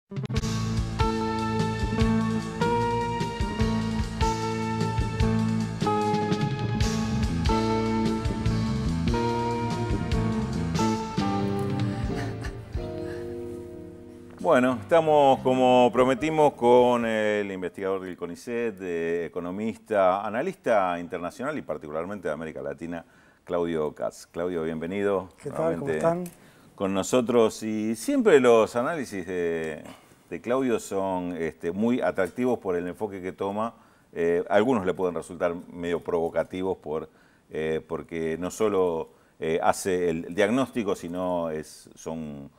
Bueno, estamos como prometimos con el investigador del CONICET, economista, analista internacional y particularmente de América Latina, Claudio Katz. Claudio, bienvenido. ¿Qué tal? ¿Cómo están? Con nosotros, y siempre los análisis de Claudio son muy atractivos por el enfoque que toma. Algunos le pueden resultar medio provocativos porque no solo hace el diagnóstico, sino son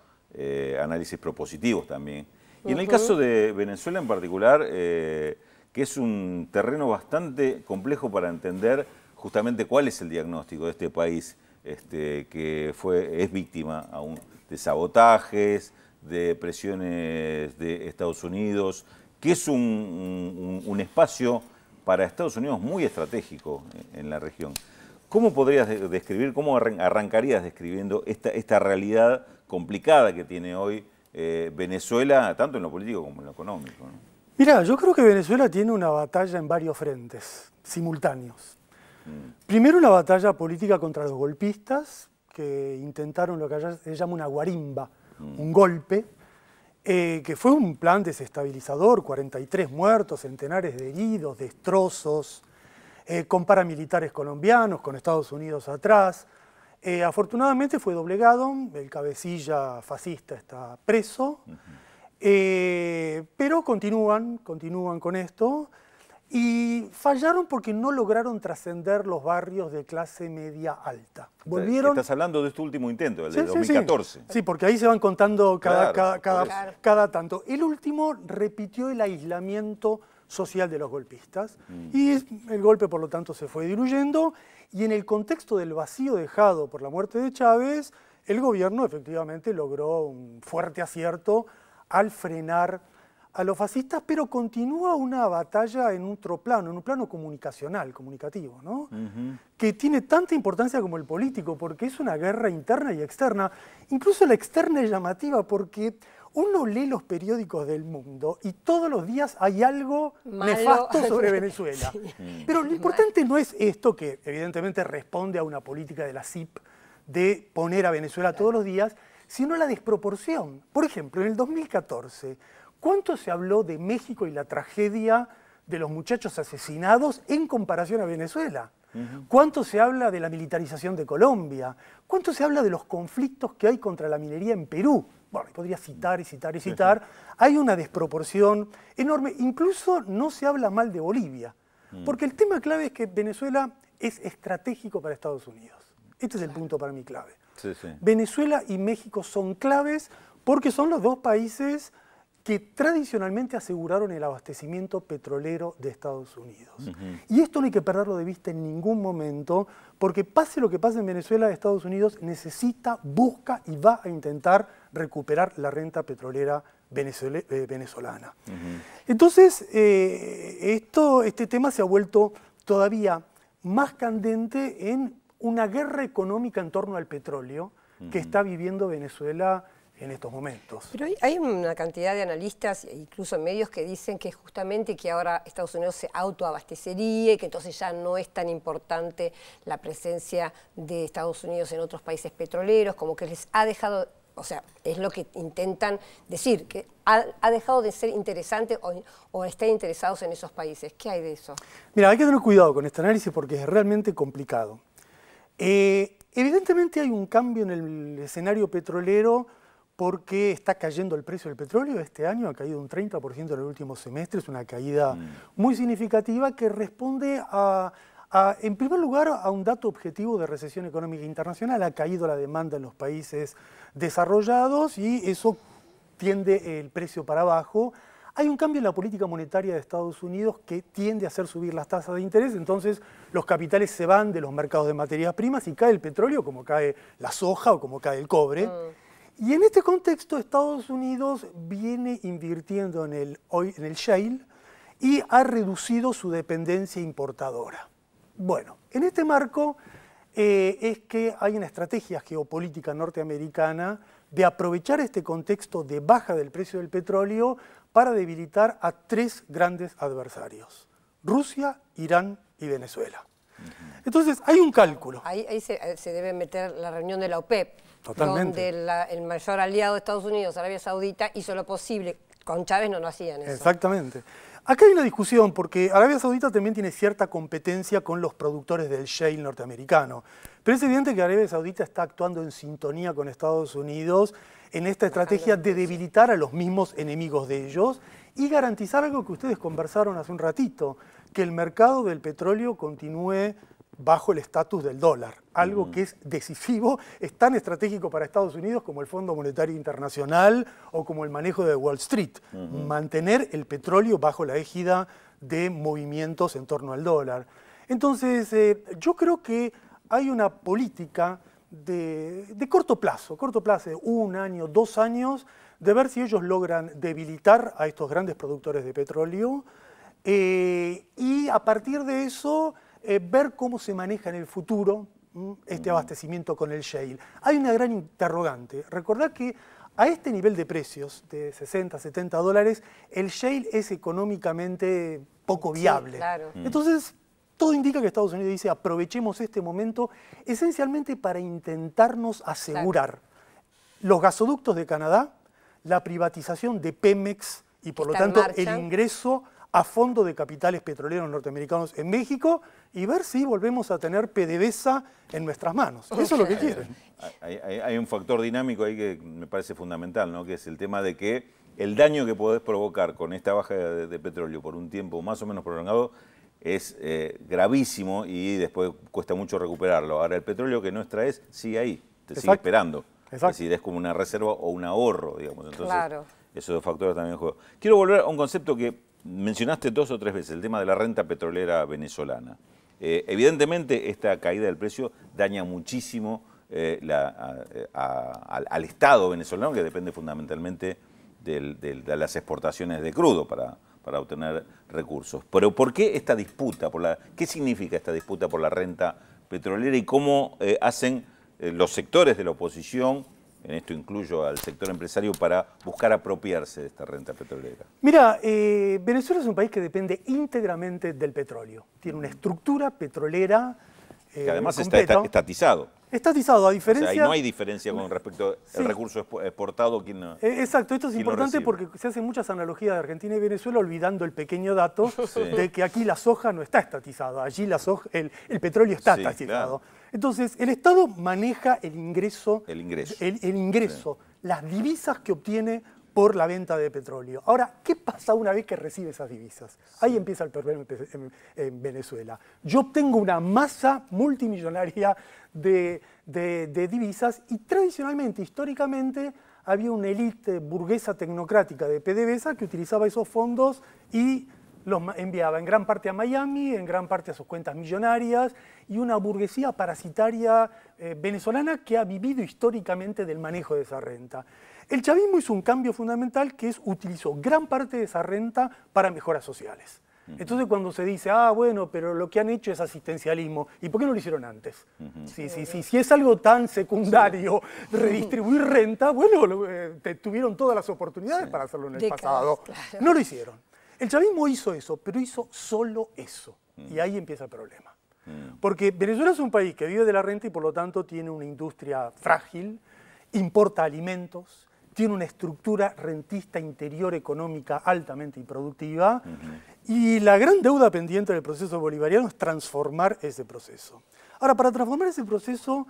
análisis propositivos también. Y en el caso de Venezuela en particular, que es un terreno bastante complejo para entender justamente cuál es el diagnóstico de este país, que es víctima aún de sabotajes, de presiones de Estados Unidos, que es un espacio para Estados Unidos muy estratégico en la región. ¿Cómo podrías describir, cómo arrancarías describiendo esta realidad complicada que tiene hoy Venezuela, tanto en lo político como en lo económico, ¿no? Mira, yo creo que Venezuela tiene una batalla en varios frentes simultáneos. Primero, una batalla política contra los golpistas, que intentaron lo que allá se llama una guarimba, un golpe, que fue un plan desestabilizador, 43 muertos, centenares de heridos, destrozos, con paramilitares colombianos, con Estados Unidos atrás. Afortunadamente fue doblegado, el cabecilla fascista está preso, pero continúan con esto y fallaron porque no lograron trascender los barrios de clase media alta. Estás hablando de este último intento, el de 2014. Sí, porque ahí se van contando cada tanto. El último repitió el aislamiento social de los golpistas y el golpe, por lo tanto, se fue diluyendo. Y en el contexto del vacío dejado por la muerte de Chávez, el gobierno efectivamente logró un fuerte acierto al frenar a los fascistas, pero continúa una batalla en otro plano, en un plano comunicacional, comunicativo, ¿no? Que tiene tanta importancia como el político, porque es una guerra interna y externa. Incluso la externa es llamativa porque uno lee los periódicos del mundo y todos los días hay algo nefasto sobre Venezuela. Sí. Pero lo importante no es esto, que evidentemente responde a una política de la CIP de poner a Venezuela todos los días, sino la desproporción. Por ejemplo, en el 2014, ¿cuánto se habló de México y la tragedia de los muchachos asesinados en comparación a Venezuela? ¿Cuánto se habla de la militarización de Colombia? ¿Cuánto se habla de los conflictos que hay contra la minería en Perú? Bueno, podría citar y citar y citar. Hay una desproporción enorme. Incluso no se habla mal de Bolivia. Porque el tema clave es que Venezuela es estratégico para Estados Unidos. Este es el punto para mí clave. Venezuela y México son claves porque son los dos países que tradicionalmente aseguraron el abastecimiento petrolero de Estados Unidos. Y esto no hay que perderlo de vista en ningún momento, porque pase lo que pase en Venezuela, Estados Unidos necesita, busca y va a intentar recuperar la renta petrolera venezolana. Entonces, este tema se ha vuelto todavía más candente en una guerra económica en torno al petróleo que está viviendo Venezuela en estos momentos. Pero hay una cantidad de analistas, incluso medios, que dicen que justamente que ahora Estados Unidos se autoabastecería y que entonces ya no es tan importante la presencia de Estados Unidos en otros países petroleros, como que les ha dejado, o sea, es lo que intentan decir, que ha dejado de ser interesante o estar interesados en esos países. ¿Qué hay de eso? Mira, hay que tener cuidado con este análisis porque es realmente complicado. Evidentemente hay un cambio en el escenario petrolero porque está cayendo el precio del petróleo. Este año ha caído un 30% en el último semestre, es una caída muy significativa que responde en primer lugar a un dato objetivo de recesión económica internacional. Ha caído la demanda en los países desarrollados y eso tiende el precio para abajo. Hay un cambio en la política monetaria de Estados Unidos que tiende a hacer subir las tasas de interés, entonces los capitales se van de los mercados de materias primas y cae el petróleo como cae la soja o como cae el cobre. Y en este contexto Estados Unidos viene invirtiendo en el shale y ha reducido su dependencia importadora. Bueno, en este marco es que hay una estrategia geopolítica norteamericana de aprovechar este contexto de baja del precio del petróleo para debilitar a 3 grandes adversarios: Rusia, Irán y Venezuela. Entonces, hay un cálculo. Ahí se debe meter la reunión de la OPEP, Totalmente. donde el mayor aliado de Estados Unidos, Arabia Saudita, hizo lo posible. Con Chávez no hacían eso. Exactamente. Acá hay una discusión, porque Arabia Saudita también tiene cierta competencia con los productores del shale norteamericano. Pero es evidente que Arabia Saudita está actuando en sintonía con Estados Unidos en esta estrategia de debilitar a los mismos enemigos de ellos y garantizar algo que ustedes conversaron hace un ratito, que el mercado del petróleo continúe bajo el estatus del dólar, algo que es decisivo, es tan estratégico para Estados Unidos como el Fondo Monetario Internacional o como el manejo de Wall Street, mantener el petróleo bajo la égida de movimientos en torno al dólar. Entonces, yo creo que hay una política de corto plazo, 1 año, 2 años, de ver si ellos logran debilitar a estos grandes productores de petróleo y a partir de eso ver cómo se maneja en el futuro este abastecimiento con el shale. Hay una gran interrogante. Recordad que a este nivel de precios, de 60, 70 dólares, el shale es económicamente poco viable. Sí, claro. Entonces, todo indica que Estados Unidos dice, aprovechemos este momento esencialmente para intentarnos asegurar los gasoductos de Canadá, la privatización de Pemex y por lo tanto el ingreso a fondo de capitales petroleros norteamericanos en México y ver si volvemos a tener PDVSA en nuestras manos. Eso es lo que quieren. Hay un factor dinámico ahí que me parece fundamental, ¿no? Que es el tema de que el daño que podés provocar con esta baja de petróleo por un tiempo más o menos prolongado es gravísimo y después cuesta mucho recuperarlo. Ahora, el petróleo que no extraes sigue ahí, te sigue esperando. Es decir, es como una reserva o un ahorro, digamos. Entonces, esos dos factores también juegan. Quiero volver a un concepto que mencionaste 2 o 3 veces, el tema de la renta petrolera venezolana. Evidentemente, esta caída del precio daña muchísimo al Estado venezolano, que depende fundamentalmente de las exportaciones de crudo para obtener recursos. Pero ¿por qué esta disputa? ¿Qué significa esta disputa por la renta petrolera y cómo hacen los sectores de la oposición, en esto incluyo al sector empresario, para buscar apropiarse de esta renta petrolera? Mira, Venezuela es un país que depende íntegramente del petróleo. Tiene una estructura petrolera que además completa. Está estatizado. Estatizado, a diferencia... O sea, ahí no hay diferencia con respecto al recurso exportado. Exacto, esto es importante porque se hacen muchas analogías de Argentina y Venezuela olvidando el pequeño dato de que aquí la soja no está estatizada, allí la soja, el petróleo está estatizado. Claro. Entonces, el Estado maneja el ingreso, las divisas que obtiene por la venta de petróleo. Ahora, ¿qué pasa una vez que recibe esas divisas? Ahí empieza el problema en Venezuela. Yo obtengo una masa multimillonaria de divisas y tradicionalmente, históricamente, había una élite burguesa tecnocrática de PDVSA que utilizaba esos fondos y los enviaba en gran parte a Miami, en gran parte a sus cuentas millonarias, y una burguesía parasitaria venezolana que ha vivido históricamente del manejo de esa renta. El chavismo hizo un cambio fundamental que utilizó gran parte de esa renta para mejoras sociales. Entonces cuando se dice, bueno, pero lo que han hecho es asistencialismo, ¿y por qué no lo hicieron antes? Si es algo tan secundario, redistribuir renta, bueno, tuvieron todas las oportunidades para hacerlo en el pasado. Claro. No lo hicieron. El chavismo hizo eso, pero hizo solo eso. Y ahí empieza el problema. Porque Venezuela es un país que vive de la renta y por lo tanto tiene una industria frágil, importa alimentos, tiene una estructura rentista interior económica altamente improductiva y la gran deuda pendiente del proceso bolivariano es transformar ese proceso. Ahora, para transformar ese proceso,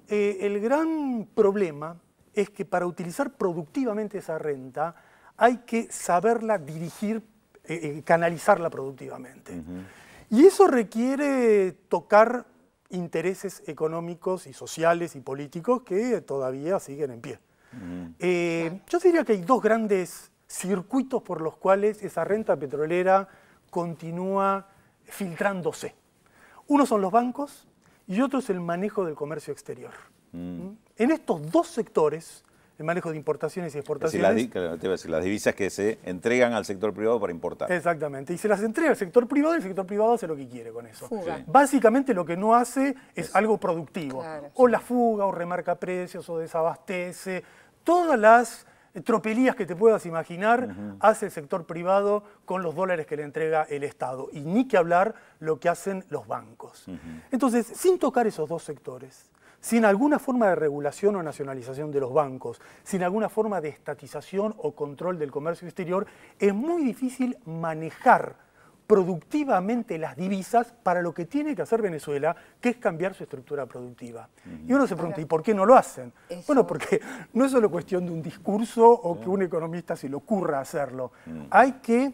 el gran problema es que para utilizar productivamente esa renta hay que saberla dirigir, canalizarla productivamente. Y eso requiere tocar intereses económicos y sociales y políticos que todavía siguen en pie. Yo diría que hay 2 grandes circuitos por los cuales esa renta petrolera continúa filtrándose. Uno son los bancos y otro es el manejo del comercio exterior. En estos 2 sectores, el manejo de importaciones y exportaciones... te iba a decir, las divisas que se entregan al sector privado para importar. Exactamente, y se las entrega al sector privado y el sector privado hace lo que quiere con eso. Básicamente lo que no hace es algo productivo. Claro. O la fuga, o remarca precios, o desabastece. todas las tropelías que te puedas imaginar hace el sector privado con los dólares que le entrega el Estado. Y ni que hablar lo que hacen los bancos. Entonces, sin tocar esos dos sectores, sin alguna forma de regulación o nacionalización de los bancos, sin alguna forma de estatización o control del comercio exterior, es muy difícil manejar productivamente las divisas para lo que tiene que hacer Venezuela, que es cambiar su estructura productiva. Y uno se pregunta, ¿y por qué no lo hacen? Bueno, porque no es solo cuestión de un discurso o que un economista se le ocurra hacerlo. Hay que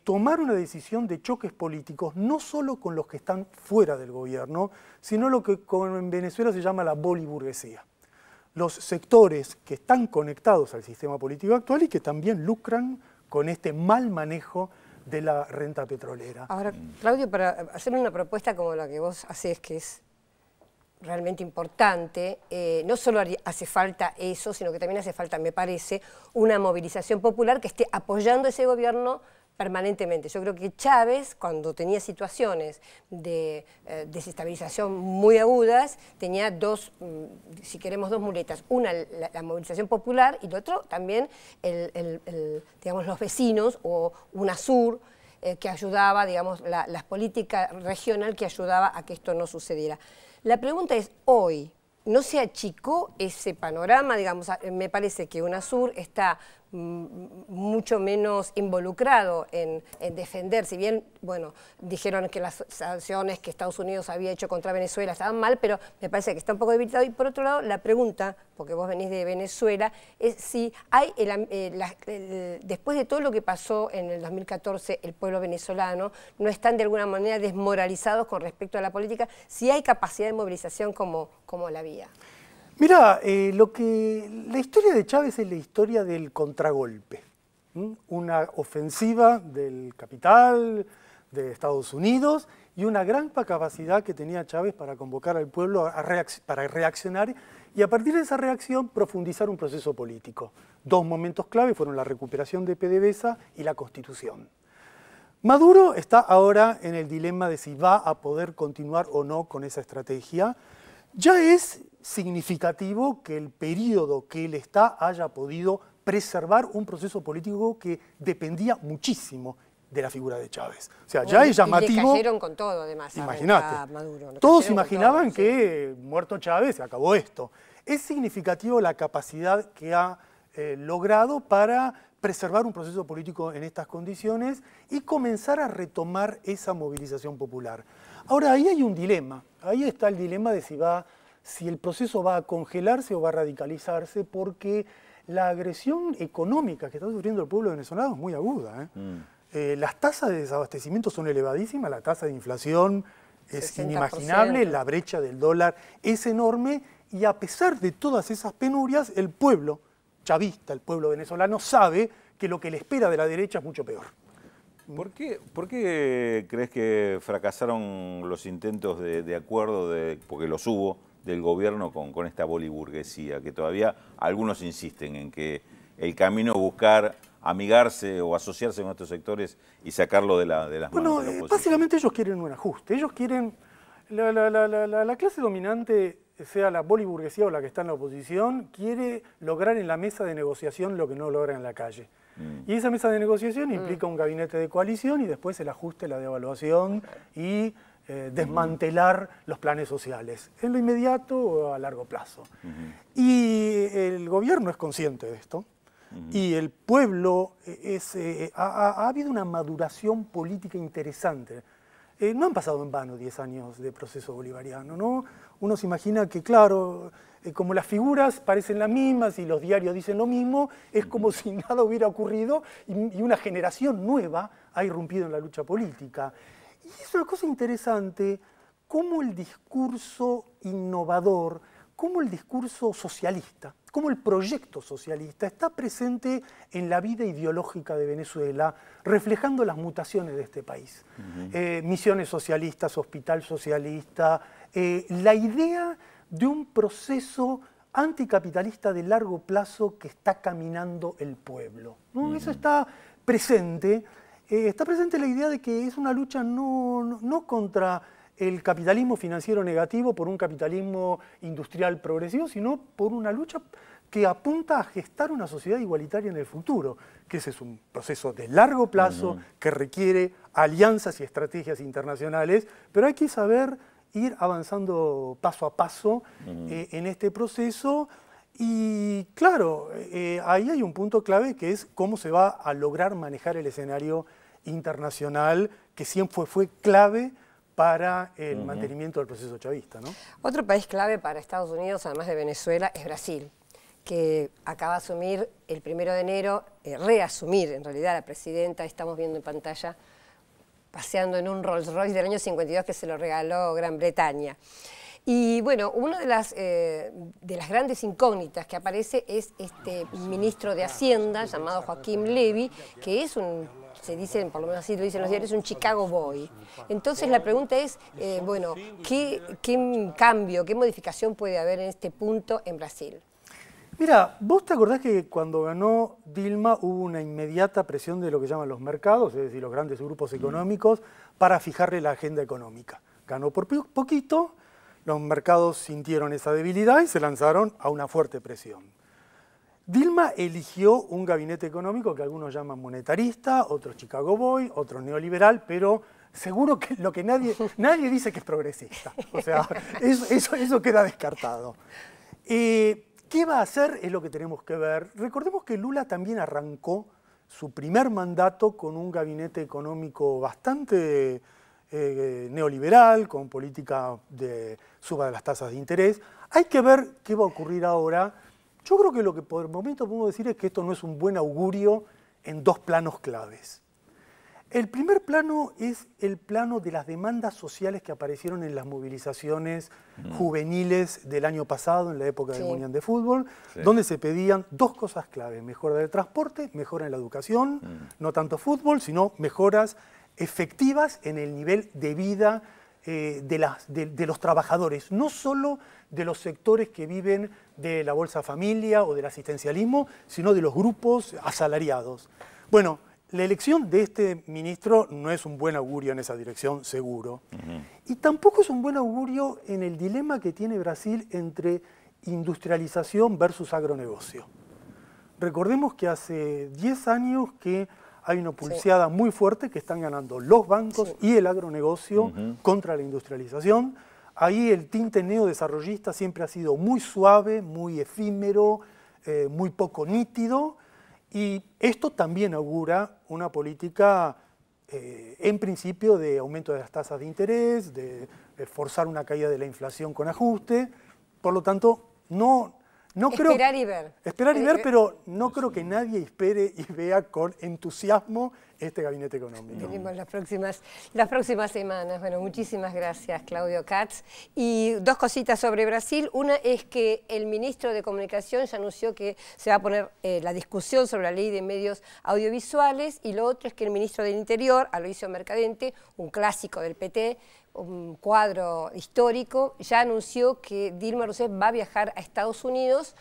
tomar una decisión de choques políticos, no solo con los que están fuera del gobierno, sino lo que en Venezuela se llama la boliburguesía. Los sectores que están conectados al sistema político actual y que también lucran con este mal manejo de la renta petrolera. Ahora, Claudio, para hacer una propuesta como la que vos haces, que es realmente importante, no solo hace falta eso, sino que también hace falta, me parece, una movilización popular que esté apoyando ese gobierno permanentemente. Yo creo que Chávez, cuando tenía situaciones de desestabilización muy agudas, tenía dos, si queremos, dos muletas. Una, la movilización popular, y lo otro también, digamos, los vecinos o UNASUR, que ayudaba, digamos, las políticas regional que ayudaba a que esto no sucediera. La pregunta es, hoy, ¿no se achicó ese panorama? Digamos, me parece que UNASUR está mucho menos involucrado en defender, si bien, bueno, dijeron que las sanciones que Estados Unidos había hecho contra Venezuela estaban mal, pero me parece que está un poco debilitado. Y por otro lado, la pregunta, porque vos venís de Venezuela, es si hay, después de todo lo que pasó en el 2014, el pueblo venezolano, no están de alguna manera desmoralizados con respecto a la política, si hay capacidad de movilización como la había. Mirá, la historia de Chávez es la historia del contragolpe. Una ofensiva del capital de Estados Unidos y una gran capacidad que tenía Chávez para convocar al pueblo para reaccionar y a partir de esa reacción profundizar un proceso político. Dos momentos clave fueron la recuperación de PDVSA y la Constitución. Maduro está ahora en el dilema de si va a poder continuar o no con esa estrategia. Ya es significativo que el periodo que él está haya podido preservar un proceso político que dependía muchísimo de la figura de Chávez. O sea, ya es llamativo. Y le cayeron con todo, además. Imagínate. Maduro, todos imaginaban que muerto Chávez se acabó esto. Es significativo la capacidad que ha logrado para preservar un proceso político en estas condiciones y comenzar a retomar esa movilización popular. Ahora, ahí hay un dilema. Ahí está el dilema de si el proceso va a congelarse o va a radicalizarse, porque la agresión económica que está sufriendo el pueblo venezolano es muy aguda. Las tasas de desabastecimiento son elevadísimas, la tasa de inflación es 60%. Inimaginable, la brecha del dólar es enorme, y a pesar de todas esas penurias, el pueblo chavista, el pueblo venezolano, sabe que lo que le espera de la derecha es mucho peor. ¿Por qué crees que fracasaron los intentos de acuerdo, porque los hubo, del gobierno con esta boliburguesía? Que todavía algunos insisten en que el camino es buscar amigarse o asociarse con estos sectores y sacarlo de las manos de la oposición. Básicamente ellos quieren un ajuste. Ellos quieren, la clase dominante, sea la boliburguesía o la que está en la oposición, quiere lograr en la mesa de negociación lo que no logra en la calle. Y esa mesa de negociación implica un gabinete de coalición y después el ajuste, la devaluación y desmantelar los planes sociales, en lo inmediato o a largo plazo. Y el gobierno es consciente de esto, y el pueblo ha habido una maduración política interesante. No han pasado en vano 10 años de proceso bolivariano, ¿no? Uno se imagina que, claro, como las figuras parecen las mismas y los diarios dicen lo mismo, es como si nada hubiera ocurrido y una generación nueva ha irrumpido en la lucha política. Y es una cosa interesante cómo el discurso innovador, cómo el discurso socialista, cómo el proyecto socialista está presente en la vida ideológica de Venezuela, reflejando las mutaciones de este país. Misiones socialistas, hospital socialista, la idea de un proceso anticapitalista de largo plazo que está caminando el pueblo, ¿no? Eso está presente. Está presente la idea de que es una lucha no contra el capitalismo financiero negativo por un capitalismo industrial progresivo, sino por una lucha que apunta a gestar una sociedad igualitaria en el futuro, que ese es un proceso de largo plazo que requiere alianzas y estrategias internacionales, pero hay que saber ir avanzando paso a paso en este proceso. Y claro, ahí hay un punto clave que es cómo se va a lograr manejar el escenario internacional, que siempre fue clave para el mantenimiento del proceso chavista, ¿no? Otro país clave para Estados Unidos, además de Venezuela, es Brasil, que acaba de asumir el 1 de enero, reasumir en realidad la presidenta, estamos viendo en pantalla, paseando en un Rolls Royce del año 52 que se lo regaló Gran Bretaña. Y bueno, una de las grandes incógnitas que aparece es este ministro de Hacienda llamado Joaquín Levy, que es se dice, por lo menos así lo dicen los diarios, un Chicago Boy. Entonces la pregunta es, bueno, ¿qué cambio, qué modificación puede haber en este punto en Brasil? Mira, ¿vos te acordás que cuando ganó Dilma hubo una inmediata presión de lo que llaman los mercados, es decir, los grandes grupos económicos, para fijarle la agenda económica? Ganó por poquito, los mercados sintieron esa debilidad y se lanzaron a una fuerte presión. Dilma eligió un gabinete económico que algunos llaman monetarista, otros Chicago Boy, otros neoliberal, pero seguro que lo que nadie dice que es progresista. O sea, eso queda descartado. ¿Qué va a hacer? Es lo que tenemos que ver. Recordemos que Lula también arrancó su primer mandato con un gabinete económico bastante neoliberal, con política de suba de las tasas de interés. Hay que ver qué va a ocurrir ahora. Yo creo que lo que por el momento podemos decir es que esto no es un buen augurio en dos planos claves. El primer plano es el plano de las demandas sociales que aparecieron en las movilizaciones juveniles del año pasado, en la época del Mundial de Fútbol, donde se pedían dos cosas claves: mejora del transporte, mejora en la educación, no tanto fútbol, sino mejoras efectivas en el nivel de vida de los trabajadores, no solo de los sectores que viven de la Bolsa Familia o del asistencialismo, sino de los grupos asalariados. Bueno, la elección de este ministro no es un buen augurio en esa dirección, seguro. Y tampoco es un buen augurio en el dilema que tiene Brasil entre industrialización versus agronegocio. Recordemos que hace 10 años que hay una pulseada muy fuerte que están ganando los bancos y el agronegocio contra la industrialización. Ahí el tinte neodesarrollista siempre ha sido muy suave, muy efímero, muy poco nítido. Y esto también augura una política, en principio, de aumento de las tasas de interés, de forzar una caída de la inflación con ajuste. Por lo tanto, no creo... Esperar y ver. Esperar y ver, pero no creo que nadie espere y vea con entusiasmo este gabinete económico. Tenemos las próximas semanas. Bueno, muchísimas gracias, Claudio Katz. Y dos cositas sobre Brasil. Una es que el ministro de Comunicación ya anunció que se va a poner la discusión sobre la ley de medios audiovisuales, y lo otro es que el ministro del Interior, Aloysio Mercadante, un clásico del PT, un cuadro histórico, ya anunció que Dilma Rousseff va a viajar a Estados Unidos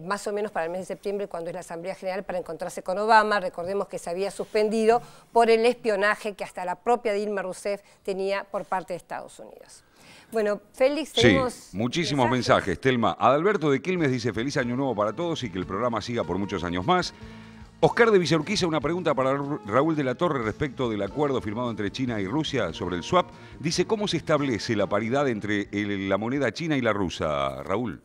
más o menos para el mes de septiembre, cuando es la Asamblea General, para encontrarse con Obama. Recordemos que se había suspendido por el espionaje que hasta la propia Dilma Rousseff tenía por parte de Estados Unidos. Bueno, Félix, tenemos... Sí, muchísimos mensajes, Telma. Adalberto de Quilmes dice: feliz año nuevo para todos y que el programa siga por muchos años más. Oscar de Villa-Urquiza, una pregunta para Raúl de la Torre respecto del acuerdo firmado entre China y Rusia sobre el swap. Dice: ¿cómo se establece la paridad entre la moneda china y la rusa, Raúl?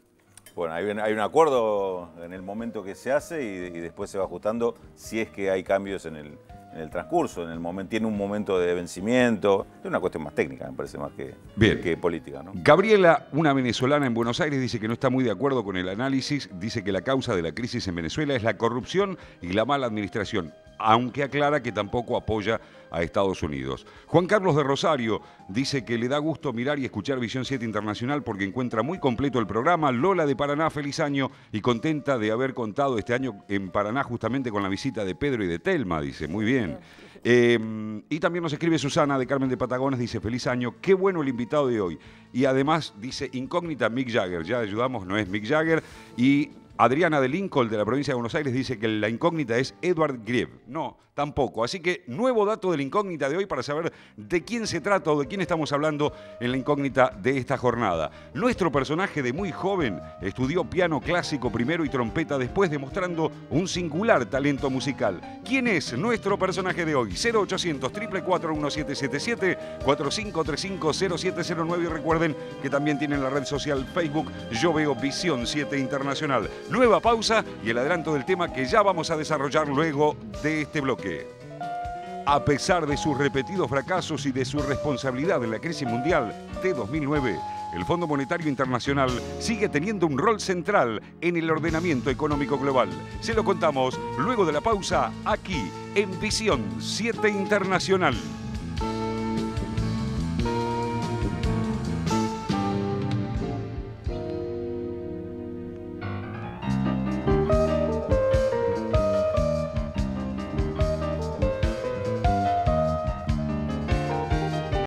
Bueno, hay un acuerdo en el momento que se hace y después se va ajustando si es que hay cambios en el transcurso, en el momento, tiene un momento de vencimiento. Es una cuestión más técnica, me parece, más que política, ¿no? Gabriela, una venezolana en Buenos Aires, dice que no está muy de acuerdo con el análisis. Dice que la causa de la crisis en Venezuela es la corrupción y la mala administración, aunque aclara que tampoco apoya a Estados Unidos. Juan Carlos de Rosario dice que le da gusto mirar y escuchar Visión 7 Internacional porque encuentra muy completo el programa. Lola de Paraná, feliz año y contenta de haber contado este año en Paraná justamente con la visita de Pedro y de Telma, dice, muy bien. Y también nos escribe Susana de Carmen de Patagones, dice: feliz año, qué bueno el invitado de hoy. Y además dice: incógnita Mick Jagger, ya ayudamos, no es Mick Jagger. Y Adriana de Lincoln, de la provincia de Buenos Aires, dice que la incógnita es Edward Grieg. No, tampoco. Así que nuevo dato de la incógnita de hoy para saber de quién se trata o de quién estamos hablando en la incógnita de esta jornada. Nuestro personaje de muy joven estudió piano clásico primero y trompeta después, demostrando un singular talento musical. ¿Quién es nuestro personaje de hoy? 0800 444 1777 4535 0709 y recuerden que también tienen la red social Facebook Yo Veo Visión 7 Internacional. Nueva pausa y el adelanto del tema que ya vamos a desarrollar luego de este bloque. A pesar de sus repetidos fracasos y de su responsabilidad en la crisis mundial de 2009, el Fondo Monetario Internacional sigue teniendo un rol central en el ordenamiento económico global. Se lo contamos luego de la pausa aquí en Visión 7 Internacional.